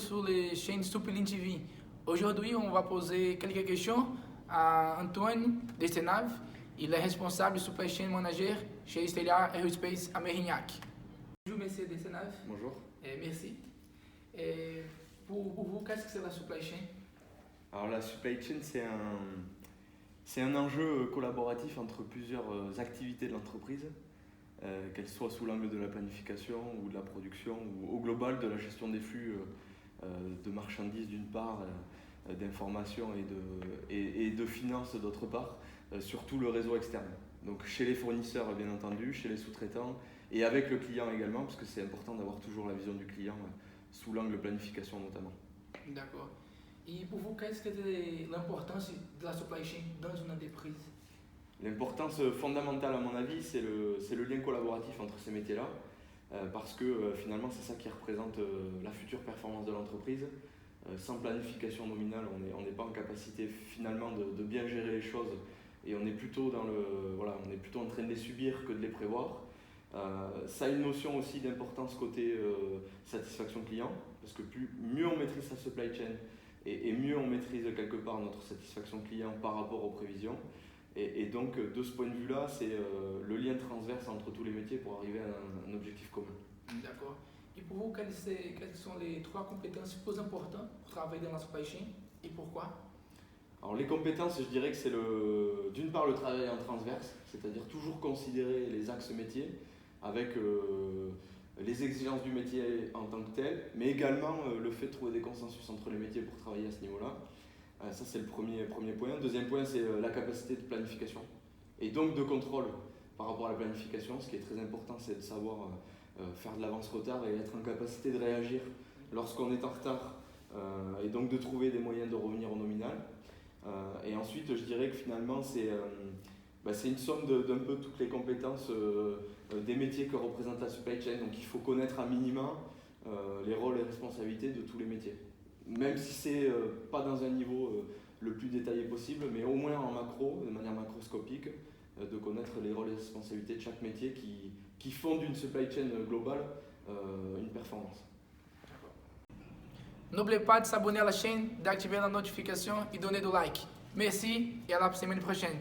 sur les chaînes Supplin TV. Aujourd'hui, on va poser quelques questions à Antoine Destenave. Il est responsable supply chain manager chez Stellar Aerospace à Mérignac. Bonjour, monsieur Destenave. Bonjour. Merci. Pour vous, qu'est-ce que c'est la supply chain? Alors la supply chain, c'est un enjeu collaboratif entre plusieurs activités de l'entreprise, qu'elles soient sous l'angle de la planification ou de la production ou au global de la gestion des flux de marchandises d'une part, d'informations et de finances d'autre part, sur tout le réseau externe. Donc chez les fournisseurs bien entendu, chez les sous-traitants et avec le client également, parce que c'est important d'avoir toujours la vision du client sous l'angle planification notamment. D'accord. Et pour vous, qu'est-ce que c'est l'importance de la supply chain dans une entreprise? L'importance fondamentale à mon avis, c'est le lien collaboratif entre ces métiers-là, parce que finalement c'est ça qui représente la future performance de l'entreprise. Sans planification nominale, on n'est pas en capacité finalement de bien gérer les choses et on est plutôt on est plutôt en train de les subir que de les prévoir. Ça a une notion aussi d'importance côté satisfaction client, parce que mieux on maîtrise sa supply chain et mieux on maîtrise quelque part notre satisfaction client par rapport aux prévisions. Et donc de ce point de vue-là, c'est le lien transverse entre tous les métiers pour arriver à un objectif commun. D'accord. Et pour vous, quelles sont les 3 compétences plus importantes pour travailler dans la supply chain et pourquoi? Alors les compétences, je dirais que c'est d'une part le travail en transverse, c'est-à-dire toujours considérer les axes métiers avec les exigences du métier en tant que tel, mais également le fait de trouver des consensus entre les métiers pour travailler à ce niveau-là. Ça c'est le premier point. Deuxième point, c'est la capacité de planification et donc de contrôle par rapport à la planification. Ce qui est très important, c'est de savoir faire de l'avance-retard et être en capacité de réagir lorsqu'on est en retard et donc de trouver des moyens de revenir au nominal. Et ensuite, je dirais que finalement, c'est une somme d'un peu toutes les compétences des métiers que représente la supply chain. Donc il faut connaître à minima les rôles et responsabilités de tous les métiers. Même si c'est pas dans un niveau le plus détaillé possible, mais au moins en macro, de manière macroscopique, de connaître les rôles et responsabilités de chaque métier qui font d'une supply chain globale une performance. N'oubliez pas de s'abonner à la chaîne, d'activer la notification et donner du like. Merci et à la semaine prochaine.